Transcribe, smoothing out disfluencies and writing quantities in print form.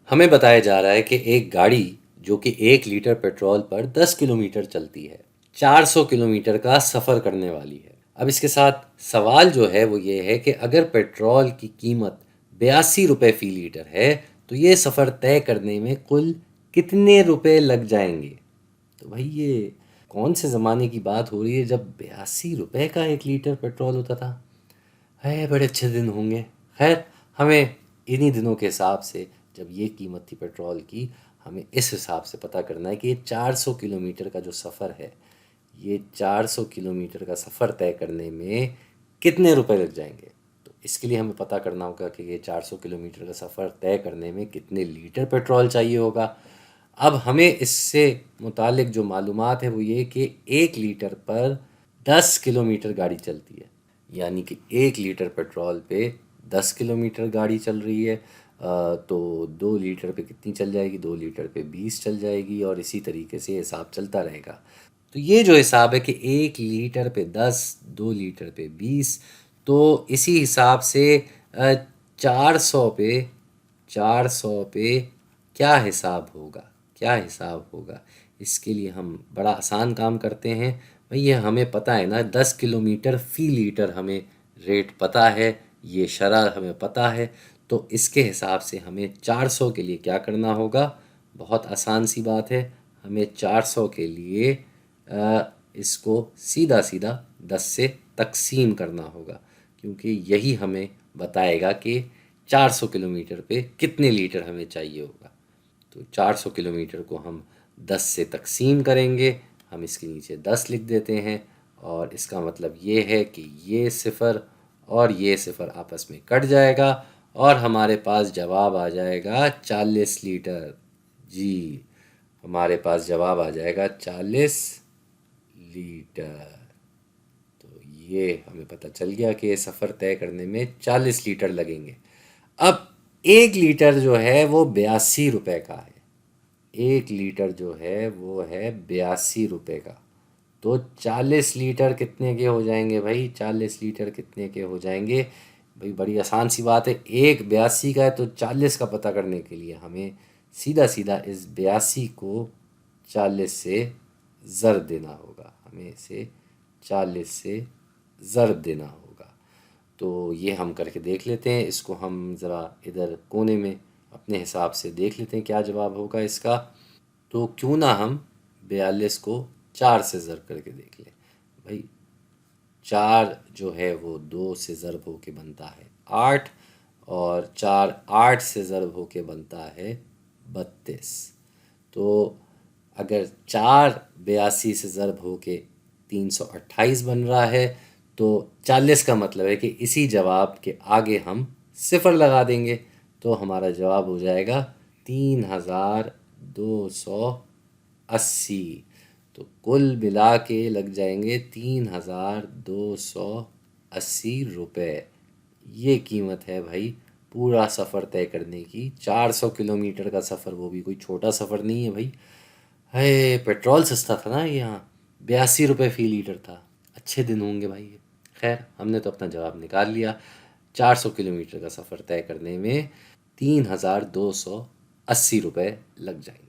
हमें बताया जा रहा है कि एक गाड़ी जो कि 1 लीटर पेट्रोल पर 10 किलोमीटर चलती है, 400 किलोमीटर का सफ़र करने वाली है। अब इसके साथ सवाल जो है वो ये है कि अगर पेट्रोल की कीमत 82 रुपये फ़ी लीटर है, तो ये सफ़र तय करने में कुल कितने रुपए लग जाएंगे? तो भाई ये कौन से ज़माने की बात हो रही है जब 82 रुपये का 1 लीटर पेट्रोल होता था? है बड़े अच्छे दिन होंगे। खैर, हमें इन्हीं दिनों के हिसाब से जब ये कीमत थी पेट्रोल की, हमें इस हिसाब से पता करना है कि ये 400 किलोमीटर का जो सफ़र है, ये 400 किलोमीटर का सफ़र तय करने में कितने रुपए लग जाएंगे। तो इसके लिए हमें पता करना होगा कि ये 400 किलोमीटर का सफ़र तय करने में कितने लीटर पेट्रोल चाहिए होगा। अब हमें इससे मुतालिक जो मालूमात है वो ये कि 1 लीटर पर 10 किलोमीटर गाड़ी चलती है, यानी कि 1 लीटर पेट्रोल पे 10 किलोमीटर गाड़ी चल रही है। तो 2 लीटर पे कितनी चल जाएगी? 2 लीटर पे 20 चल जाएगी और इसी तरीके से हिसाब चलता रहेगा। तो ये जो हिसाब है कि 1 लीटर पे 10, 2 लीटर पे 20, तो इसी हिसाब से 400 पे 400 पे क्या हिसाब होगा? क्या हिसाब होगा? इसके लिए हम बड़ा आसान काम करते हैं। भाई ये हमें पता है ना, 10 किलोमीटर फ़ी लीटर हमें रेट पता है, ये शरह हमें पता है। तो इसके हिसाब से हमें 400 के लिए क्या करना होगा? बहुत आसान सी बात है। हमें 400 के लिए इसको सीधा सीधा 10 से तकसीम करना होगा, क्योंकि यही हमें बताएगा कि 400 किलोमीटर पे कितने लीटर हमें चाहिए होगा। तो 400 किलोमीटर को हम 10 से तकसीम करेंगे। हम इसके नीचे 10 लिख देते हैं और इसका मतलब ये है कि ये सिफ़र और ये सिफ़र आपस में कट जाएगा और हमारे पास जवाब आ जाएगा 40 लीटर। जी, हमारे पास जवाब आ जाएगा 40 लीटर। तो ये हमें पता चल गया कि ये सफ़र तय करने में 40 लीटर लगेंगे। अब 1 लीटर जो है वो 82 रुपये का है। 1 लीटर जो है वो है 82 रुपये का। तो 40 लीटर कितने के हो जाएंगे भाई? 40 लीटर कितने के हो जाएंगे? भाई बड़ी आसान सी बात है। एक 82 का है तो 40 का पता करने के लिए हमें सीधा सीधा इस 82 को 40 से ज़र देना होगा। हमें इसे 40 से ज़र देना होगा। तो ये हम करके देख लेते हैं। इसको हम ज़रा इधर कोने में अपने हिसाब से देख लेते हैं क्या जवाब होगा इसका। तो क्यों ना हम 42 को 4 से ज़र करके देख लें। भाई 4 जो है वो 2 से ज़रब हो के बनता है 8, और 4 8 से ज़रब हो के बनता है 32। तो अगर 4 82 से ज़रब हो के 328 बन रहा है, तो 40 का मतलब है कि इसी जवाब के आगे हम सिफ़र लगा देंगे, तो हमारा जवाब हो जाएगा 3280। तो कुल मिला के लग जाएंगे 3280 रुपये। ये कीमत है भाई पूरा सफ़र तय करने की। 400 किलोमीटर का सफ़र, वो भी कोई छोटा सफ़र नहीं है भाई। है पेट्रोल सस्ता था ना यहाँ, 82 रुपये फ़ी लीटर था। अच्छे दिन होंगे भाई ये। खैर, हमने तो अपना जवाब निकाल लिया। 400 किलोमीटर का सफ़र तय करने में 3280 रुपये लग जाएंगे।